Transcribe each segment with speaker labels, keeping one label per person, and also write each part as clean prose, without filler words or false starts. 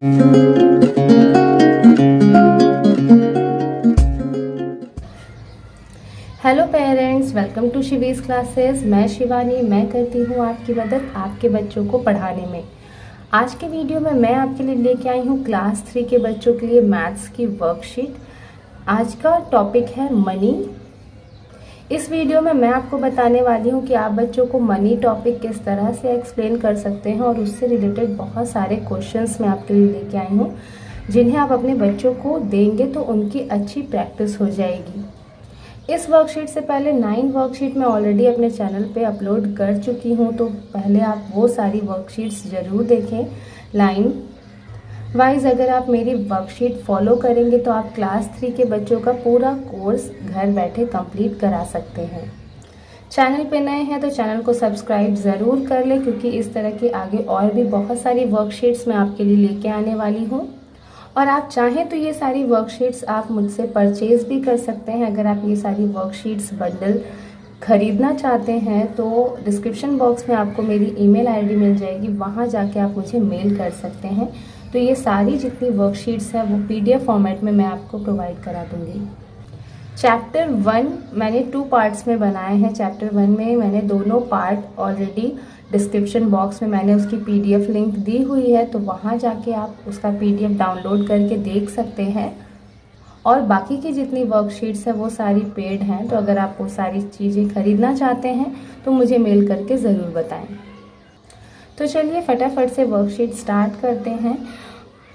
Speaker 1: Hello parents, welcome to Shivi's classes. मैं शिवानी, मैं करती हूँ आपकी मदद आपके बच्चों को पढ़ाने में। आज के वीडियो में मैं आपके लिए लेके आई हूँ क्लास 3 के बच्चों के लिए मैथ्स की वर्कशीट। आज का टॉपिक है मनी। इस वीडियो में मैं आपको बताने वाली हूँ कि आप बच्चों को मनी टॉपिक किस तरह से एक्सप्लेन कर सकते हैं, और उससे रिलेटेड बहुत सारे क्वेश्चंस मैं आपके लिए लेके आई हूँ जिन्हें आप अपने बच्चों को देंगे तो उनकी अच्छी प्रैक्टिस हो जाएगी। इस वर्कशीट से पहले 9 वर्कशीट मैं ऑलरेडी अपने चैनल पे अपलोड कर चुकी हूँ, तो पहले आप वो सारी वर्कशीट्स ज़रूर देखें। लाइन वाइज अगर आप मेरी वर्कशीट फॉलो करेंगे तो आप क्लास 3 के बच्चों का पूरा कोर्स घर बैठे कंप्लीट करा सकते हैं। चैनल पे नए हैं तो चैनल को सब्सक्राइब ज़रूर कर लें, क्योंकि इस तरह के आगे और भी बहुत सारी वर्कशीट्स मैं आपके लिए लेके आने वाली हूँ। और आप चाहें तो ये सारी वर्कशीट्स आप मुझसे परचेज़ भी कर सकते हैं। अगर आप ये सारी वर्कशीट्स बंडल खरीदना चाहते हैं तो डिस्क्रिप्शन बॉक्स में आपको मेरी ईमेल आईडी मिल जाएगी, वहाँ जाके आप मुझे मेल कर सकते हैं। तो ये सारी जितनी वर्कशीट्स हैं वो PDF फॉर्मेट में मैं आपको प्रोवाइड करा दूँगी। चैप्टर 1 मैंने 2 पार्ट्स में बनाए हैं। चैप्टर 1 में मैंने दोनों पार्ट ऑलरेडी डिस्क्रिप्शन बॉक्स में मैंने उसकी PDF लिंक दी हुई है, तो वहाँ जाके आप उसका PDF डाउनलोड करके देख सकते हैं। और बाकी की जितनी वर्कशीट्स हैं वो सारी पेड हैं, तो अगर आप वो सारी चीज़ें खरीदना चाहते हैं तो मुझे मेल करके ज़रूर बताएं। तो चलिए फटाफट से वर्कशीट स्टार्ट करते हैं।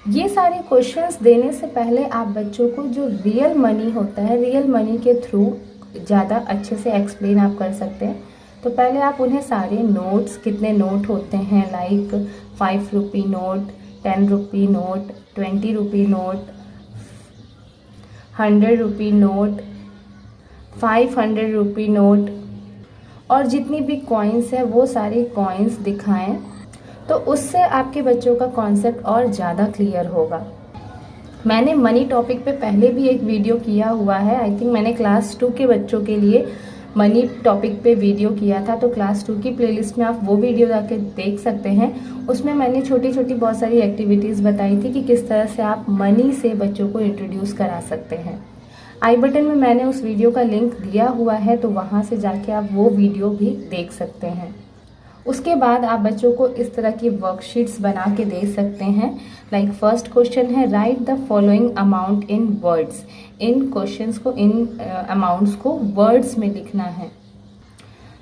Speaker 1: ये सारे क्वेश्चंस देने से पहले आप बच्चों को जो रियल मनी होता है, रियल मनी के थ्रू ज़्यादा अच्छे से एक्सप्लेन आप कर सकते हैं। तो पहले आप उन्हें सारे नोट्स, कितने नोट होते हैं, like 5 rupee note, 10 rupee note, 20 rupee note, 100 rupee note, 500 rupee note, और जितनी भी कॉइन्स हैं वो सारी कॉइन्स दिखाएं, तो उससे आपके बच्चों का कॉन्सेप्ट और ज़्यादा क्लियर होगा। मैंने मनी टॉपिक पे पहले भी एक वीडियो किया हुआ है। आई थिंक मैंने क्लास 2 के बच्चों के लिए मनी टॉपिक पे वीडियो किया था, तो क्लास 2 की प्लेलिस्ट में आप वो वीडियो जाके देख सकते हैं। उसमें मैंने छोटी छोटी बहुत सारी एक्टिविटीज़ बताई थी कि किस तरह से आप मनी से बच्चों को इंट्रोड्यूस करा सकते हैं। आई बटन में मैंने उस वीडियो का लिंक दिया हुआ है, तो वहाँ से जाके आप वो वीडियो भी देख सकते हैं। उसके बाद आप बच्चों को इस तरह की वर्कशीट्स बना के दे सकते हैं। लाइक फर्स्ट क्वेश्चन है write the following amount in words. In questions को, इन अमाउंट्स को वर्ड्स में लिखना है।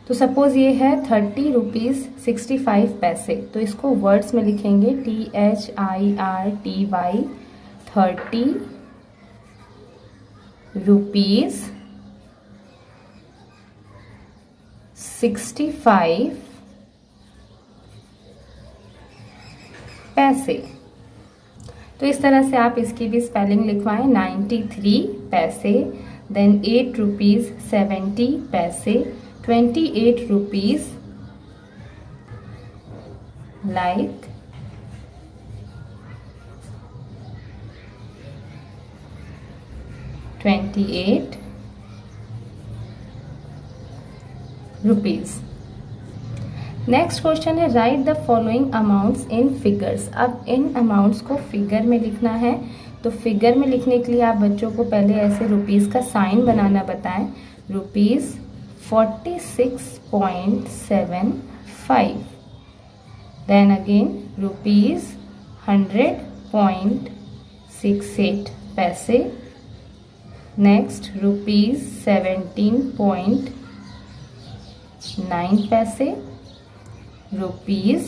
Speaker 1: तो सपोज ये है 30 रुपीज़ 65 पैसे, तो इसको वर्ड्स में लिखेंगे THIRTY 30 रुपीज़ 65 पैसे। तो इस तरह से आप इसकी भी स्पेलिंग लिखवाएं। 93 पैसे, देन 8 रुपीज़ 70 पैसे, 28 rupees, like 28 rupees. Next question है write the following amounts in figures. अब इन अमाउंट्स को फिगर में लिखना है। तो फिगर में लिखने के लिए आप बच्चों को पहले ऐसे रुपीज़ का साइन बनाना बताएं। रुपीज़ 46.75, देन अगेन रुपीज़ 100.68 पैसे, नेक्स्ट रुपीज़ 17.9 पैसे, रुपीज़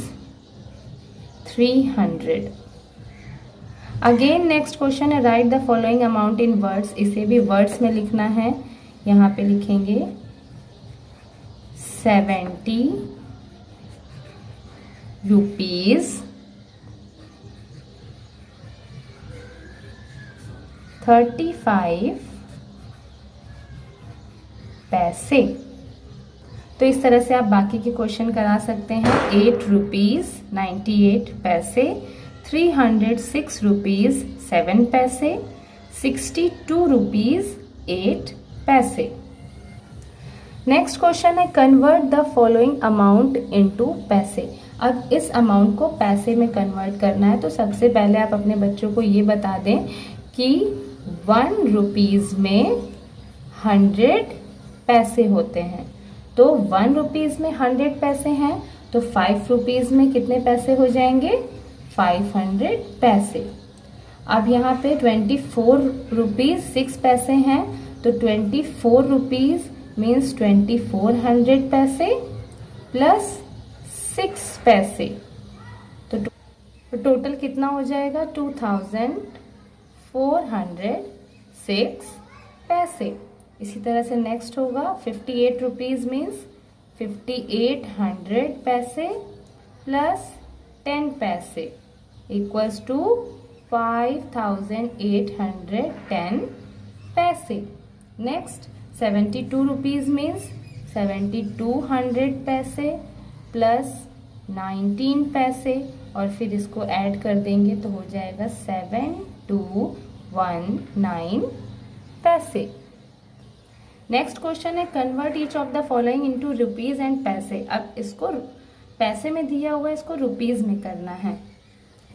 Speaker 1: 300। अगेन नेक्स्ट क्वेश्चन है write the following amount in words. इसे भी वर्ड्स में लिखना है। यहाँ पे लिखेंगे 70 रुपीज़ 35 पैसे। तो इस तरह से आप बाकी के क्वेश्चन करा सकते हैं। 8 रुपीज़ 98 पैसे, 306 रुपीज़ 7 पैसे, 62 रुपीज़ 8 पैसे। नेक्स्ट क्वेश्चन है convert the following amount into पैसे। अब इस अमाउंट को पैसे में कन्वर्ट करना है, तो सबसे पहले आप अपने बच्चों को ये बता दें कि 1 रुपीज़ में 100 पैसे होते हैं। तो 1 रुपीज़ में 100 पैसे हैं, तो 5 रुपीज़ में कितने पैसे हो जाएंगे? 500 पैसे। अब यहाँ पे 24 रुपीज़ 6 पैसे हैं, तो 24 रुपीज़ मीन्स 2400 पैसे प्लस 6 पैसे, तो टोटल कितना हो जाएगा? 2406 पैसे। इसी तरह से नेक्स्ट होगा 58 रुपीज़ मीन्स 5800 पैसे प्लस 10 पैसे इक्वल्स टू 5810 पैसे। नेक्स्ट 72 रुपीज़ मीन्स 7200 पैसे प्लस 19 पैसे, और फिर इसको ऐड कर देंगे तो हो जाएगा 7219 पैसे। नेक्स्ट क्वेश्चन है convert each of the following into rupees and पैसे। अब इसको पैसे में दिया हुआ है, इसको रुपीज में करना है।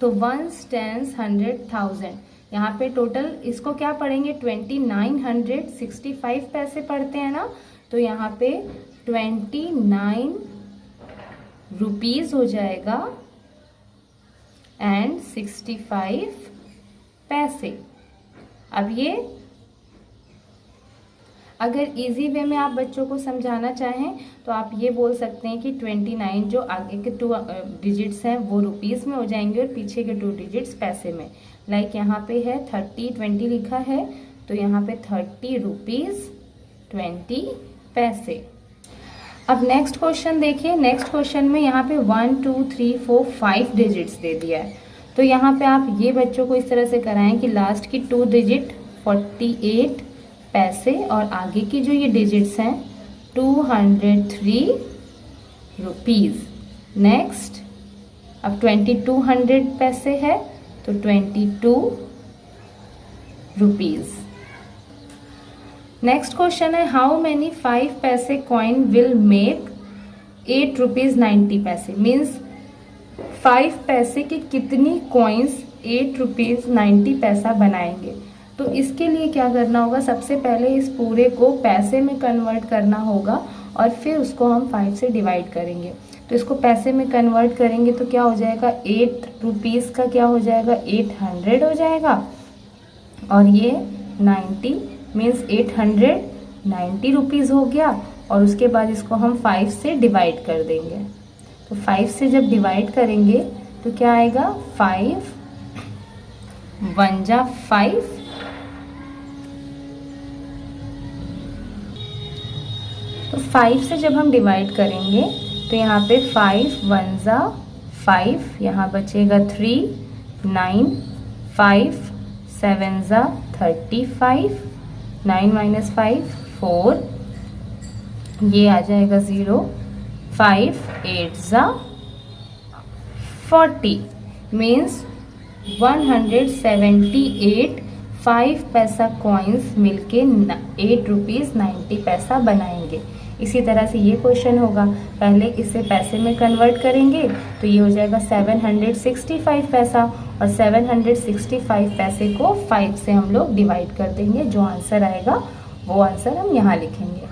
Speaker 1: तो 1 10 100 1000, यहाँ पे टोटल इसको क्या पढ़ेंगे? 2965 पैसे पढ़ते हैं ना, तो यहाँ पे 29 रुपीज हो जाएगा एंड 65 पैसे। अब ये अगर इजी वे में आप बच्चों को समझाना चाहें तो आप ये बोल सकते हैं कि 29 जो आगे के 2 डिजिट्स हैं वो रुपीस में हो जाएंगे और पीछे के 2 डिजिट्स पैसे में। लाइक यहाँ पे है 30 20 लिखा है, तो यहाँ पे 30 रुपीज 20 पैसे। अब नेक्स्ट क्वेश्चन देखिए। नेक्स्ट क्वेश्चन में यहाँ पे 1 2 3 4 5 डिजिट्स दे दिया है, तो यहाँ पे आप ये बच्चों को इस तरह से कराएं कि लास्ट की 2 डिजिट 48 पैसे और आगे की जो ये डिजिट्स हैं 203 रुपीज़। नेक्स्ट अब 2200 पैसे है, तो 22 रुपीज़। नेक्स्ट क्वेश्चन है हाउ मैनी 5 पैसे कॉइन विल मेक 8 रुपीज़ 90 पैसे। मीन्स 5 पैसे की कितनी कॉइन्स 8 रुपीज़ 90 पैसा बनाएंगे। तो इसके लिए क्या करना होगा? सबसे पहले इस पूरे को पैसे में कन्वर्ट करना होगा और फिर उसको हम 5 से डिवाइड करेंगे। तो इसको पैसे में कन्वर्ट करेंगे तो क्या हो जाएगा? 8 रुपीज़ का क्या हो जाएगा? 800 हो जाएगा, और ये 90 मीन्स 890 रुपीज़ हो गया। और उसके बाद इसको हम 5 से डिवाइड कर देंगे। तो 5 से जब डिवाइड करेंगे तो क्या आएगा? 5 1 जा 5, तो 5 से जब हम डिवाइड करेंगे तो यहाँ पे 5 1 जा 5, यहाँ बचेगा 3 9 5 7 जा 35, 9 माइनस 5 4, ये आ जाएगा 0, 5 8 जा 40 मीन्स 178 5 पैसा कॉइन्स मिलके 8 रुपीज़ 90 पैसा बनाएंगे। इसी तरह से ये क्वेश्चन होगा, पहले इसे पैसे में कन्वर्ट करेंगे तो ये हो जाएगा 765 पैसा, और 765 पैसे को 5 से हम लोग डिवाइड कर देंगे। जो आंसर आएगा वो आंसर हम यहाँ लिखेंगे।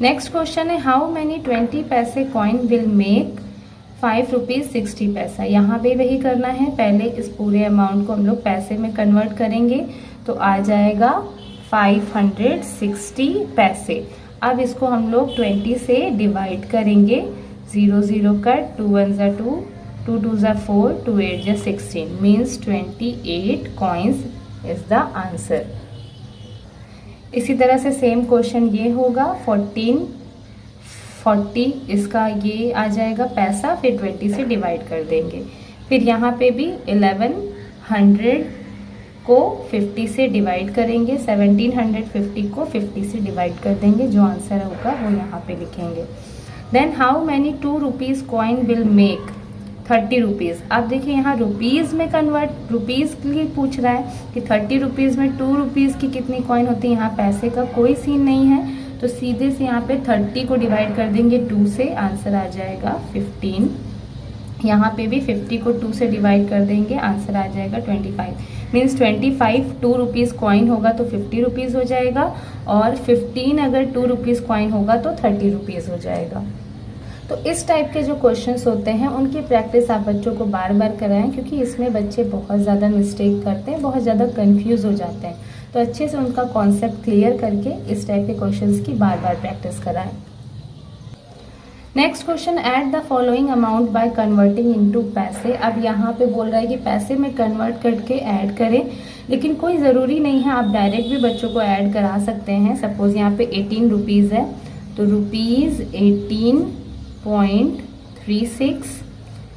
Speaker 1: नेक्स्ट क्वेश्चन है हाउ मैनी 20 पैसे कॉइन विल मेक 5 रुपीज़ 60 पैसा। यहाँ पे वही करना है, पहले इस पूरे अमाउंट को हम लोग पैसे में कन्वर्ट करेंगे तो आ जाएगा 560 पैसे। अब इसको हम लोग 20 से डिवाइड करेंगे, 0 0 कट, 2 1 जा 2, 2 2 जा 4, 2 8 जा 16 means 28 coins is the answer. इसी तरह से सेम क्वेश्चन ये होगा 1440 इसका ये आ जाएगा पैसा, फिर 20 से डिवाइड कर देंगे। फिर यहाँ पे भी 1100 को 50 से डिवाइड करेंगे, 1750 को 50 से डिवाइड कर देंगे। जो आंसर होगा वो यहाँ पे लिखेंगे। Then how many 2 rupees coin will make 30 rupees. अब देखिए यहाँ रुपीज़ में कन्वर्ट, रुपीज़ के लिए पूछ रहा है कि 30 रुपीज़ में 2 रुपीज़ की कितनी कॉइन होती है। यहाँ पैसे का कोई सीन नहीं है, तो सीधे से यहाँ पे 30 को डिवाइड कर देंगे 2 से, आंसर आ जाएगा 15 यहाँ पे भी 50 को 2 से डिवाइड कर देंगे, आंसर आ जाएगा 25। मीन्स 25 2 रुपीज़ कॉइन होगा तो 50 रुपीज़ हो जाएगा, और 15 अगर 2 रुपीज़ कॉइन होगा तो 30 रुपीज़ हो जाएगा। तो इस टाइप के जो क्वेश्चंस होते हैं उनकी प्रैक्टिस आप बच्चों को बार बार कराएं, क्योंकि इसमें बच्चे बहुत ज़्यादा मिस्टेक करते हैं, बहुत ज़्यादा कंफ्यूज हो जाते हैं। तो अच्छे से उनका कॉन्सेप्ट क्लियर करके इस टाइप के क्वेश्चंस की बार बार प्रैक्टिस कराएं। Next question, add the following amount by converting into पैसे। अब यहाँ पे बोल रहा है कि पैसे में कन्वर्ट करके ऐड करें, लेकिन कोई ज़रूरी नहीं है, आप डायरेक्ट भी बच्चों को ऐड करा सकते हैं। सपोज यहाँ पे 18 रुपीज़ है, तो रुपीज़ 18.36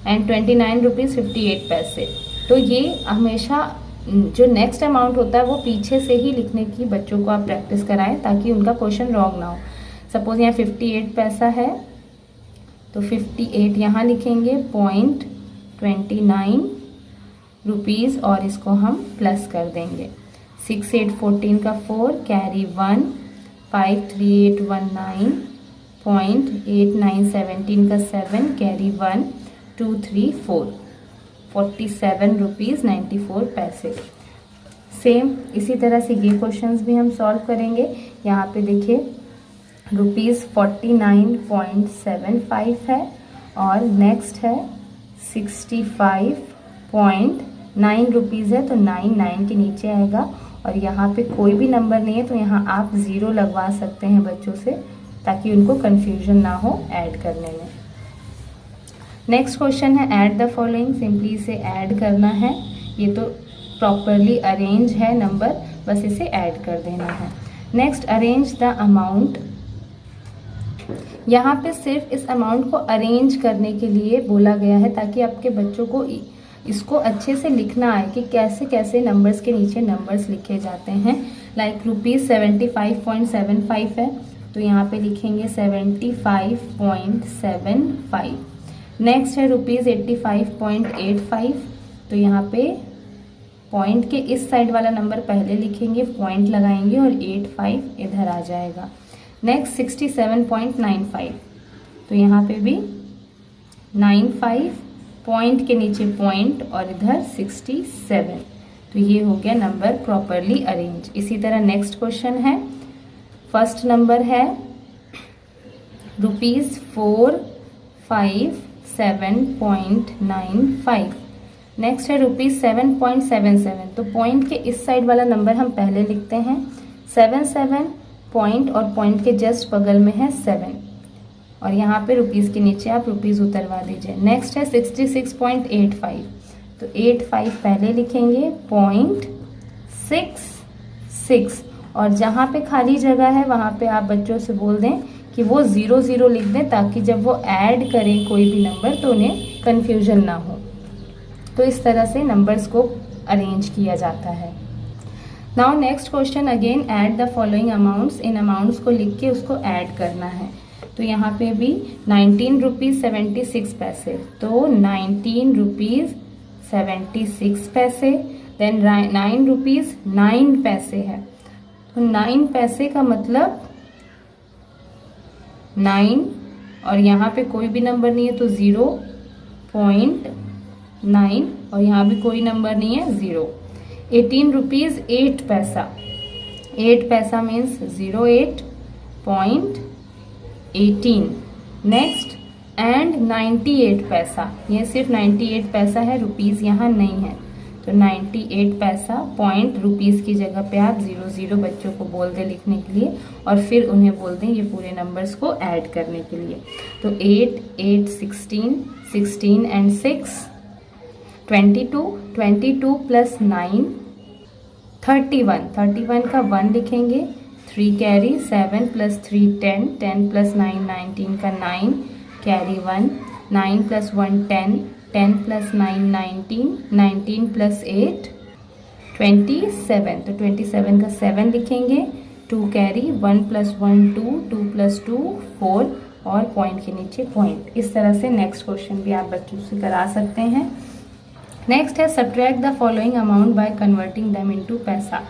Speaker 1: एंड 29 रुपीज़ 58 पैसे। तो ये हमेशा जो नेक्स्ट अमाउंट होता है वो पीछे से ही लिखने की बच्चों को आप प्रैक्टिस कराएं, ताकि उनका क्वेश्चन रॉन्ग ना हो। सपोज यहाँ 58 पैसा है, तो 58 यहाँ लिखेंगे, 0.29 रुपीज़ और इसको हम प्लस कर देंगे। 6 8 14 का 4 कैरी 1, 5 3 8 19, 0.89 17 का 7 कैरी 1, 2 3 4, 47 रुपीज़ 94 पैसे। सेम इसी तरह से ये क्वेश्चंस भी हम सॉल्व करेंगे। यहाँ पे देखिए रुपीज़ 49.75 है, और नेक्स्ट है 65.9 रुपीज़ है, तो 9 के नीचे आएगा, और यहाँ पे कोई भी नंबर नहीं है तो यहाँ आप 0 लगवा सकते हैं बच्चों से, ताकि उनको कन्फ्यूजन ना हो ऐड करने में। नेक्स्ट क्वेश्चन है ऐड द फॉलोइंग, सिंपली इसे ऐड करना है। ये तो प्रॉपरली अरेंज है नंबर, बस इसे ऐड कर देना है। नेक्स्ट अरेंज द अमाउंट, यहाँ पे सिर्फ इस अमाउंट को अरेंज करने के लिए बोला गया है, ताकि आपके बच्चों को इसको अच्छे से लिखना आए कि कैसे कैसे नंबर्स के नीचे नंबर्स लिखे जाते हैं। लाइक रुपीज़ 75.75 है, तो यहाँ पे लिखेंगे 75.75। नेक्स्ट है रुपीज़ 85.85, तो यहाँ पे पॉइंट के इस साइड वाला नंबर पहले लिखेंगे, पॉइंट लगाएंगे और 85 इधर आ जाएगा। नेक्स्ट 67.95, तो यहाँ पे भी 95 पॉइंट के नीचे पॉइंट और इधर 67, तो ये हो गया नंबर प्रॉपरली अरेंज। इसी तरह नेक्स्ट क्वेश्चन है, फर्स्ट नंबर है रुपीज़ 457.95। नेक्स्ट है रुपीज़ 7.77, तो पॉइंट के इस साइड वाला नंबर हम पहले लिखते हैं, 77 पॉइंट और पॉइंट के जस्ट बगल में है 7, और यहाँ पे रुपीज़ के नीचे आप रुपीज़ उतरवा दीजिए। नेक्स्ट है 66.85, तो 85 पहले लिखेंगे, 0.66, और जहाँ पे खाली जगह है वहाँ पे आप बच्चों से बोल दें कि वो 00 लिख दें, ताकि जब वो ऐड करें कोई भी नंबर तो उन्हें कन्फ्यूजन ना हो। तो इस तरह से नंबर्स को अरेंज किया जाता है। Now next question, again add the following amounts. In amounts को लिख के उसको ऐड करना है। तो यहाँ पे भी 19 रुपीज़ 76 पैसे, तो 19 रुपीज़ 76 पैसे। देन 9 रुपीज़ 9 पैसे है, तो 9 पैसे का मतलब 9, और यहाँ पे कोई भी नंबर नहीं है तो 0.9, और यहाँ भी कोई नंबर नहीं है 0। 18 रुपीज़ 8 पैसा, 8 पैसा मीन्स 08.18। नेक्स्ट एंड 98 पैसा, ये सिर्फ 98 पैसा है, रुपीज़ यहाँ नहीं है, तो 98 पैसा। पॉइंट रुपीज़ की जगह पे आप 00 बच्चों को बोल दें लिखने के लिए, और फिर उन्हें बोल दें ये पूरे नंबर्स को ऐड करने के लिए। तो 8 8 16, 16 एंड 6 22, 22 प्लस 9 31, 31 का 1 लिखेंगे, 3 कैरी, 7 प्लस 3 10, 10 प्लस 9 19 का 9 कैरी 1, 9 प्लस 1 10, 10 प्लस 9 19, 19 प्लस 8 27, तो 27 का 7 लिखेंगे, 2 कैरी, 1 प्लस 1 2, 2 प्लस 2 4, और पॉइंट के नीचे पॉइंट। इस तरह से नेक्स्ट क्वेश्चन भी आप बच्चों से करा सकते हैं। नेक्स्ट है subtract the following amount by converting them into पैसा।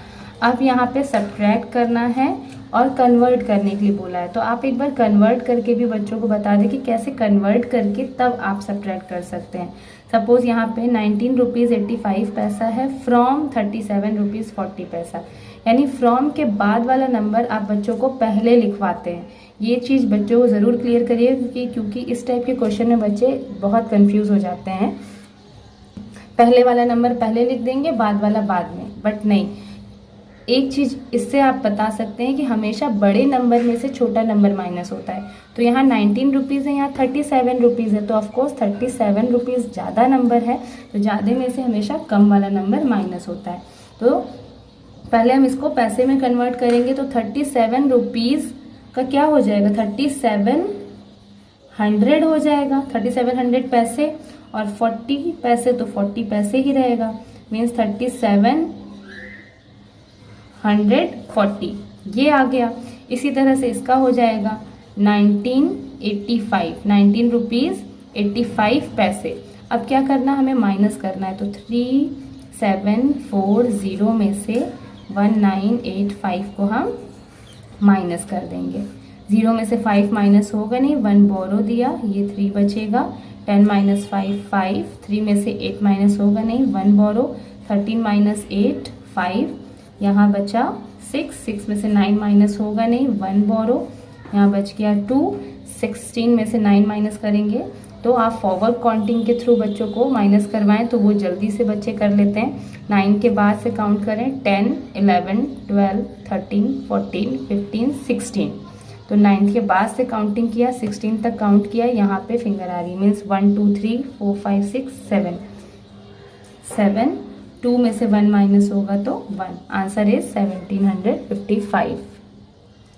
Speaker 1: अब यहाँ पे सब्ट्रैक्ट करना है और कन्वर्ट करने के लिए बोला है। तो आप एक बार कन्वर्ट करके भी बच्चों को बता दें कि कैसे कन्वर्ट करके तब आप सब्ट्रैक्ट कर सकते हैं। सपोज यहाँ पे 19 रुपीज़ 85 पैसा है फ्रॉम 37 रुपीज़ 40 पैसा, यानी फ्रॉम के बाद वाला नंबर आप बच्चों को पहले लिखवाते हैं। ये चीज़ बच्चों को ज़रूर क्लियर करिए, क्योंकि इस टाइप के क्वेश्चन में बच्चे बहुत कंफ्यूज हो जाते हैं। पहले वाला नंबर पहले लिख देंगे, बाद वाला बाद में, बट नहीं। एक चीज़ इससे आप बता सकते हैं कि हमेशा बड़े नंबर में से छोटा नंबर माइनस होता है। तो यहाँ 19 रुपीज़ है, यहाँ 37 रुपीज़ है, तो ऑफकोर्स 37 रुपीज़ ज़्यादा नंबर है, तो ज़्यादा में से हमेशा कम वाला नंबर माइनस होता है। तो पहले हम इसको पैसे में कन्वर्ट करेंगे, तो 37 रुपीज़ का क्या हो जाएगा, 3700 हो जाएगा, 3700 पैसे, और 40 पैसे तो 40 पैसे ही रहेगा, मीन्स 3740 ये आ गया। इसी तरह से इसका हो जाएगा 19 रुपीज़ 85 पैसे। अब क्या करना, हमें माइनस करना है, तो 3740 में से 1985 को हम माइनस कर देंगे। 0 में से 5 माइनस होगा नहीं, 1 बोरो दिया, ये 3 बचेगा। 10 माइनस 5 5, 3 में से 8 माइनस होगा नहीं, 1 बोरो। 13 माइनस 8 5, यहाँ बचा 6, 6 में से 9 माइनस होगा नहीं, 1 बोरो, यहाँ बच गया 2। 16 में से 9 माइनस करेंगे, तो आप फॉरवर्ड काउंटिंग के थ्रू बच्चों को माइनस करवाएं तो वो जल्दी से बच्चे कर लेते हैं। 9 के बाद से काउंट करें, 10 11 12 13 14 15 16, तो 9 के बाद से काउंटिंग किया, 16 तक काउंट किया, यहाँ पे फिंगर आ रही, मीन्स 1 2 3 4 5 6 7 7, 2 में से 1 माइनस होगा तो 1, आंसर इज 1755।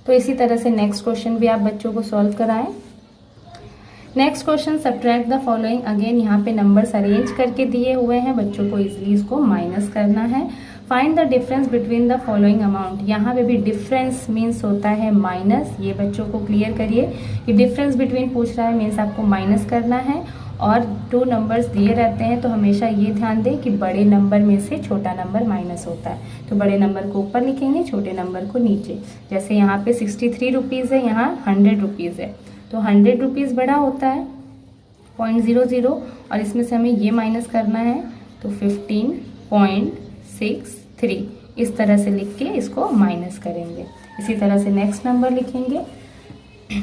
Speaker 1: तो इसी तरह से नेक्स्ट क्वेश्चन भी आप बच्चों को सॉल्व कराएं। Next question, subtract the following. Again यहाँ पे नंबर्स अरेंज करके दिए हुए हैं, बच्चों को इजीली इसको माइनस करना है। Find the difference between the following amount. यहाँ पे भी डिफरेंस मीन्स होता है माइनस, ये बच्चों को क्लियर करिए कि डिफरेंस बिटवीन पूछ रहा है मीन्स आपको माइनस करना है। और 2 नंबर्स दिए रहते हैं तो हमेशा ये ध्यान दें कि बड़े नंबर में से छोटा नंबर माइनस होता है, तो बड़े नंबर को ऊपर लिखेंगे, छोटे नंबर को नीचे। जैसे यहाँ पे 63 रुपीज़ है, यहाँ 100 रुपीज़ है, तो 100 रुपीज़ बड़ा होता है 0.00, और इसमें से हमें ये माइनस करना है, तो 15.63, इस तरह से लिख के इसको माइनस करेंगे। इसी तरह से नेक्स्ट नंबर लिखेंगे।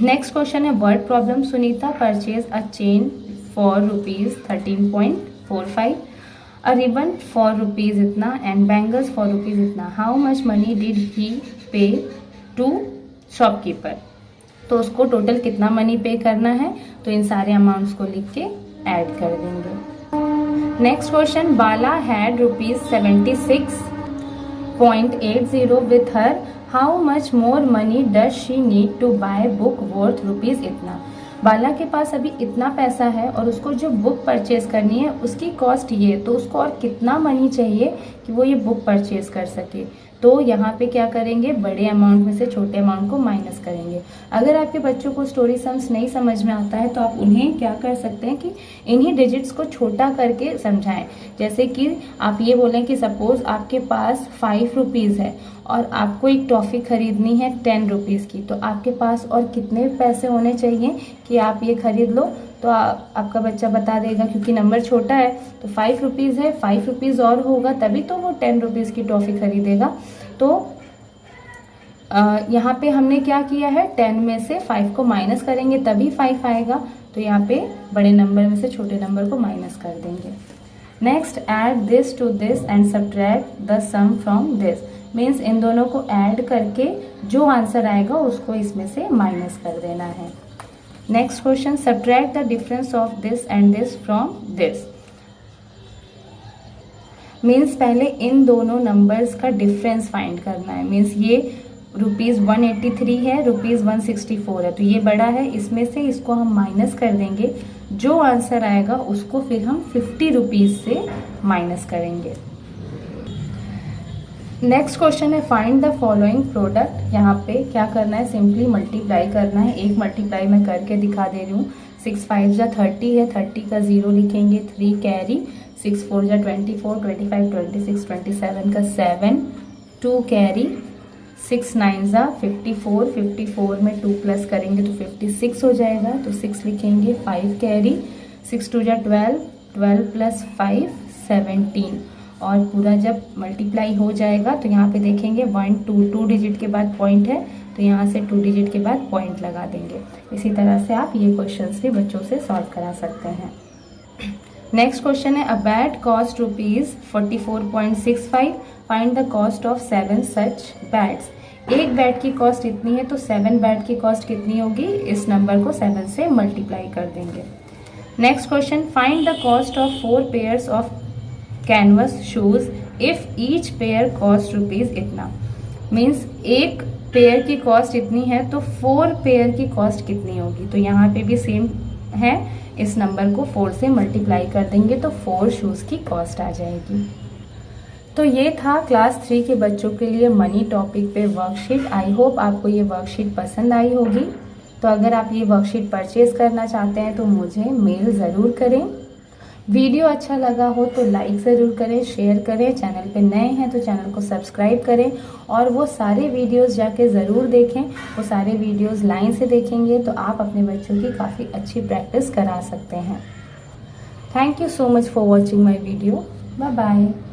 Speaker 1: नेक्स्ट क्वेश्चन है word problem. Sunita purchase a chain for ₹13.45, a ribbon for rupees इतना, एंड बैंगल्स फॉर रुपीज़ इतना। How much money did he पे टू शॉपकीपर। तो उसको टोटल कितना मनी पे करना है, तो इन सारे अमाउंट्स को लिख के ऐड कर देंगे। Next question, Bala had ₹76.80 with her, how much more money does she need to buy book worth rupees इतना। बाला के पास अभी इतना पैसा है और उसको जो बुक परचेज करनी है उसकी कॉस्ट ये, तो उसको और कितना मनी चाहिए कि वो ये बुक परचेज कर सके। तो यहाँ पे क्या करेंगे, बड़े अमाउंट में से छोटे अमाउंट को माइनस करेंगे। अगर आपके बच्चों को स्टोरी सम्स नहीं समझ में आता है तो आप उन्हें क्या कर सकते हैं कि इन्हीं डिजिट्स को छोटा करके समझाएं। जैसे कि आप ये बोलें कि सपोज आपके पास 5 रुपीज़ है और आपको एक टॉफ़ी खरीदनी है 10 रुपीज़ की, तो आपके पास और कितने पैसे होने चाहिए कि आप ये खरीद लो। तो आपका बच्चा बता देगा, क्योंकि नंबर छोटा है तो 5 रुपीज़ है, 5 रुपीज़ और होगा तभी तो वो 10 रुपीज़ की टॉफ़ी खरीदेगा। तो यहाँ पे हमने क्या किया है, 10 में से 5 को माइनस करेंगे तभी 5 आएगा, तो यहाँ पे बड़े नंबर में से छोटे नंबर को माइनस कर देंगे। Next, add this to this and subtract the sum from this. Means इन दोनों को ऐड करके जो आंसर आएगा उसको इसमें से माइनस कर देना है। Next question, subtract the difference of this and this from this. Means पहले इन दोनों नंबर्स का डिफरेंस फाइंड करना है। मीन्स ये ₹183 है, ₹164 है, तो ये बड़ा है, इसमें से इसको हम माइनस कर देंगे। जो आंसर आएगा उसको फिर हम 50 रुपीज़ से माइनस करेंगे। नेक्स्ट क्वेश्चन है फाइंड द फॉलोइंग प्रोडक्ट। यहाँ पे क्या करना है, सिंपली मल्टीप्लाई करना है। एक मल्टीप्लाई मैं करके दिखा दे रही हूँ। 6 5 जा 30 है, 30 का 0 लिखेंगे, 3 कैरी, 6 4 जा 24, 25 26 27 का 7, 2 कैरी, 6 9 ज़ा 54, 54 में 2 प्लस करेंगे तो 56 हो जाएगा, तो 6 लिखेंगे। 5 कैरी, 6 2 ज़ा 12, 12 प्लस 5 17, और पूरा जब मल्टीप्लाई हो जाएगा तो यहाँ पे देखेंगे 1 2 डिजिट के बाद पॉइंट है, तो यहाँ से 2 डिजिट के बाद पॉइंट लगा देंगे। इसी तरह से आप ये क्वेश्चंस भी बच्चों से सॉल्व करा सकते हैं। नेक्स्ट क्वेश्चन है, a bat cost ₹44.65, find the cost of 7 such bats. एक बैट की कॉस्ट इतनी है तो 7 बैट की कॉस्ट कितनी होगी, इस नंबर को 7 से मल्टीप्लाई कर देंगे। Next question, find the cost of 4 pairs of canvas shoes if each pair cost rupees इतना। मीन्स एक पेयर की कॉस्ट इतनी है तो 4 पेयर की कॉस्ट कितनी होगी, तो यहाँ पे भी सेम है, इस नंबर को 4 से मल्टीप्लाई कर देंगे तो 4 शूज़ की कॉस्ट आ जाएगी। तो ये था क्लास 3 के बच्चों के लिए मनी टॉपिक पे वर्कशीट। आई होप आपको ये वर्कशीट पसंद आई होगी। तो अगर आप ये वर्कशीट परचेज करना चाहते हैं तो मुझे मेल ज़रूर करें। वीडियो अच्छा लगा हो तो लाइक ज़रूर करें, शेयर करें। चैनल पे नए हैं तो चैनल को सब्सक्राइब करें और वो सारे वीडियोस जाके ज़रूर देखें। वो सारे वीडियोस लाइन से देखेंगे तो आप अपने बच्चों की काफ़ी अच्छी प्रैक्टिस करा सकते हैं। Thank you so much for watching my video. Bye bye.